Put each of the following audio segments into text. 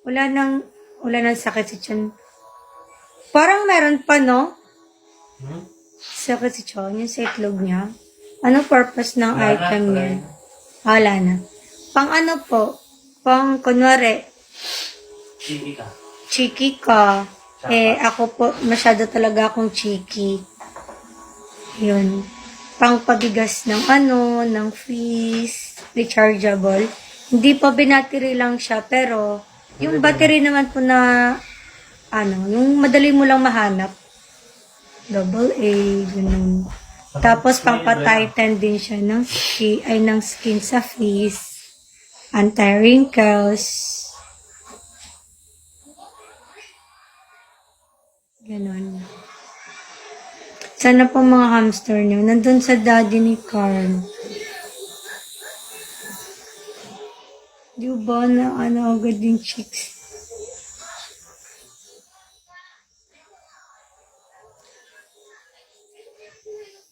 Wala nang, wala nang sakit si Chon. Parang meron pa, no? Sakit si Chon, yung sa itlog niya. Ano purpose ng item niya? Wala na. Pang ano po? Pang, kunwari, cheeky ka. Ako po, masyado talaga akong cheeky. Yun. Pang pabigas ng ng fleece, rechargeable. Hindi pa binattery lang siya, pero yung battery naman po na, yung madali mo lang mahanap. Double A, ganun. Tapos, pampatighten din siya ng skin sa face. Anti-wrinkles. Ganun. Sana po mga hamster niyo, nandun sa daddy ni Carl. Di ba na agad yung chicks?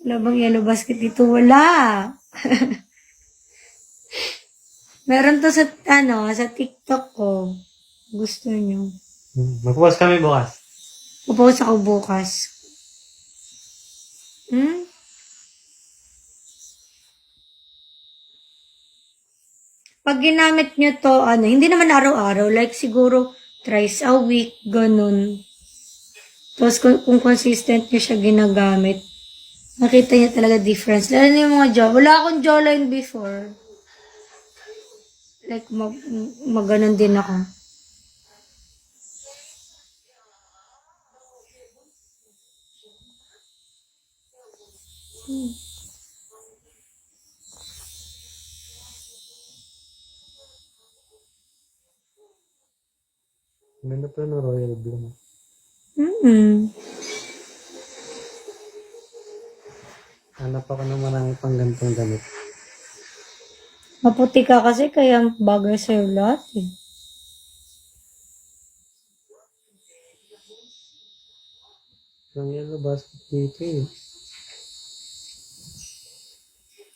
Wala bang yellow basket dito? Wala! Meron to sa, sa TikTok ko. Gusto nyo. Magpupas kami bukas. Pupost ako bukas. Pag ginamit nyo to, hindi naman araw-araw, like siguro thrice a week, ganun. Tapos kung consistent nyo siya ginagamit, nakita niya talaga difference. Lalo na yung mga jaw. Wala akong jawline before. Like, maganon din ako. Ganda pa ng Royal Blue. Hanap ako ng marami pang gantong damit. Maputi ka kasi, kaya bagay sa'yo lahat eh. Ang yellow basket dito eh.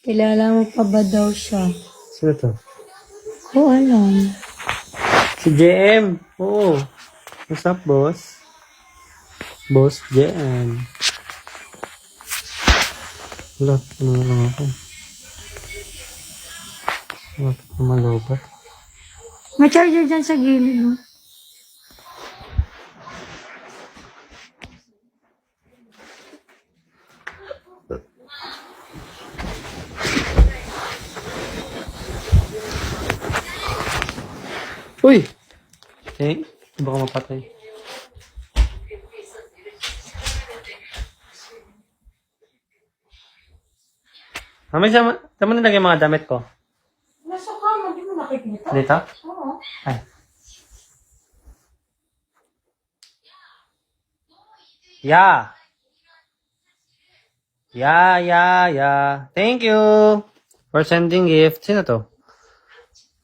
Kilala mo pa ba daw siya? Sino to? Ko alam. Si JM. Oo. What's up, boss? Boss JM. Wala, ano lang ako. Wala pa malobat. May charger dyan sa gilid, no? Uy! Eh, baka mapatay. Mamay, saan mo nilagay mga damit ko? Nasa kama, di mo nakikita? Dito? Oo. Ay. Yeah. Yeah. Thank you for sending gift. Sino to?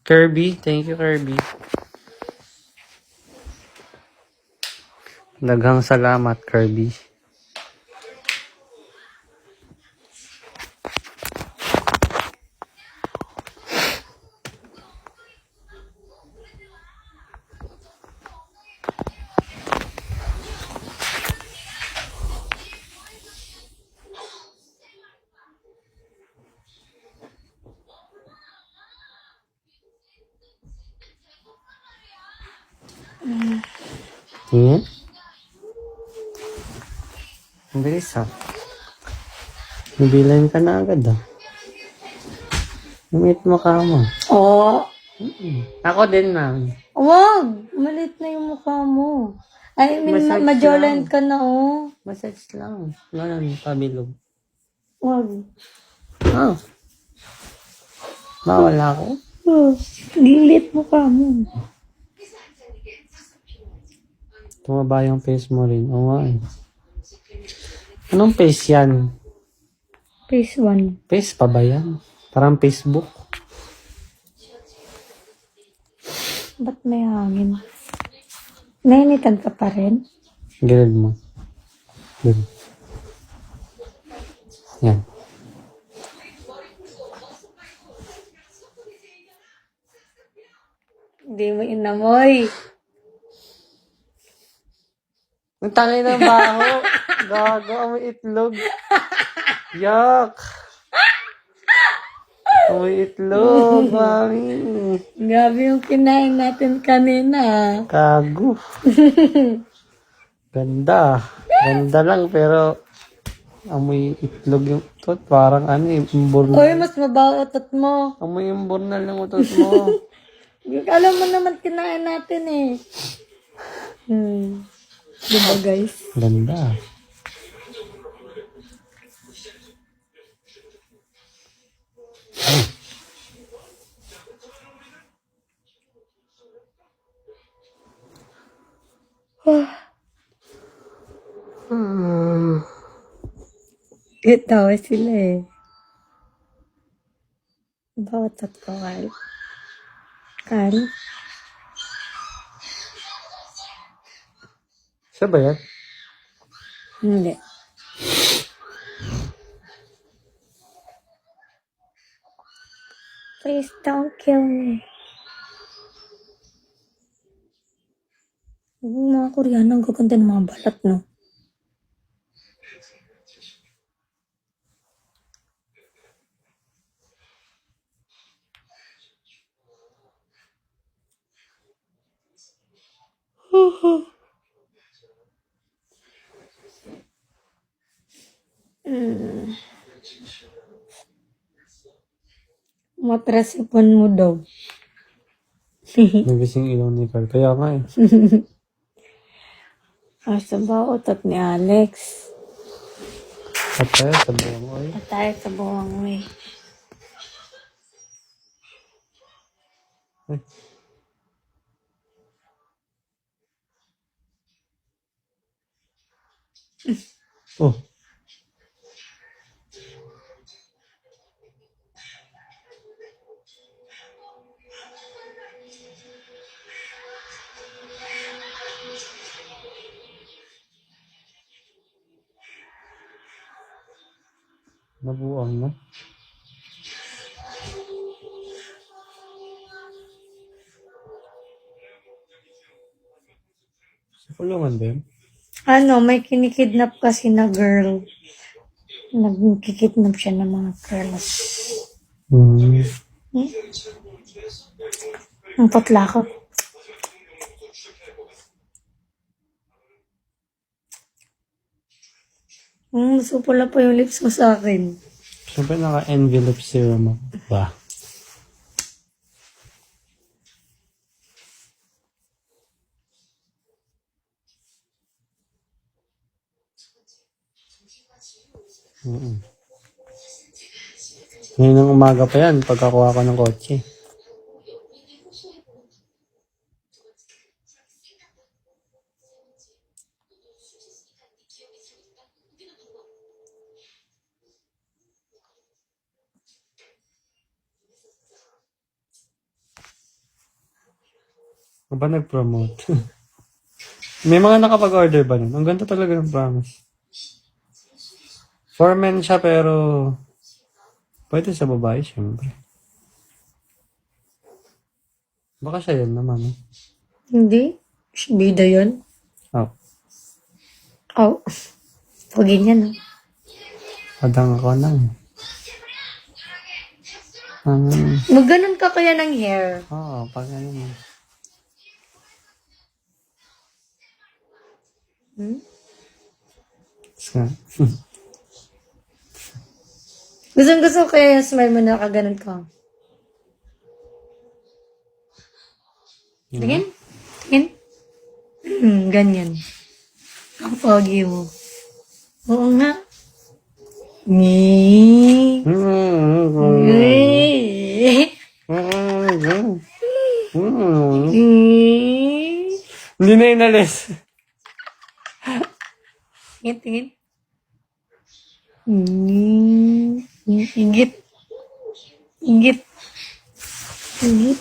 Kirby. Thank you, Kirby. Daghang salamat, Kirby. Tingin? Ang bilis ha. Nabilan ka na agad ha. Lumit mo ka mo. Oo. Ako din na. Wag! Malit na yung mukha mo. I mean, Massage majolent lang. ka na, oh. Massage lang. Ganun, pabilog. Wag. Oh. Bawal ako. Oh, lilit mukha mo. Tumaba yung face mo rin. Oo nga eh. Anong face yan? Phase 1. Face pa ba yan? Parang Facebook. Ba't may hangin? Nainitan ka pa rin? Gilid mo. Gilid. Yan. Hindi mo inamoy. Ang tangay ng baho. Gago, amoy itlog. Yuck. Amoy itlog, mami. Grabe yung kinain natin kanina. Kago. Ganda. Ganda lang, pero amoy itlog yung utot. Parang ano eh, imburnal. Uy, mas mabaho utot mo. Amoy imburnal ng utot mo. Alam mo naman kinain natin eh. Diba guys? Ganda. Tawa sila eh. Bawat at kawal. Kan? Siya ba yan? Hindi. Please don't kill me. Yung mga Koreano, ang gaganda ng mga balat, no? Matrasipon mo daw. Nagising ilaw ni Carl. Kaya nga eh. Asa ba utot ni Alex? At tayo sa buong oy. At tayo sa buwang may. Ay. Oh. Nabuang na. Sa kulungan din. Ano, may kinikidnap kasi na girl. Nagkikidnap siya ng mga girls. Ang putla ko. Supula pa yung lips mo sa akin. Siyempre naka-envelope serum ako. Ba? Ngayon ng umaga pa yan, pagkakuha ko ng kotse. Ano ba nag-promote? May mga nakapag-order ba nun? Ang ganda talaga ng promise. For men siya pero pwede sa babae syempre. Baka siya yun naman. Eh. Hindi. Bida yun. Oh. Oh. Pagi niya, no? Padang ako lang. Magganon ka kaya ng hair. Oo, pag ano mo. Gusto kaya yung smile mo na nakaganon ka. Tingin? Tingin? Ganyan. Ang pogi mo. Oo nga. Ni. Hindi na inalis. Tingin, tingin. Igit. Igit. Igit.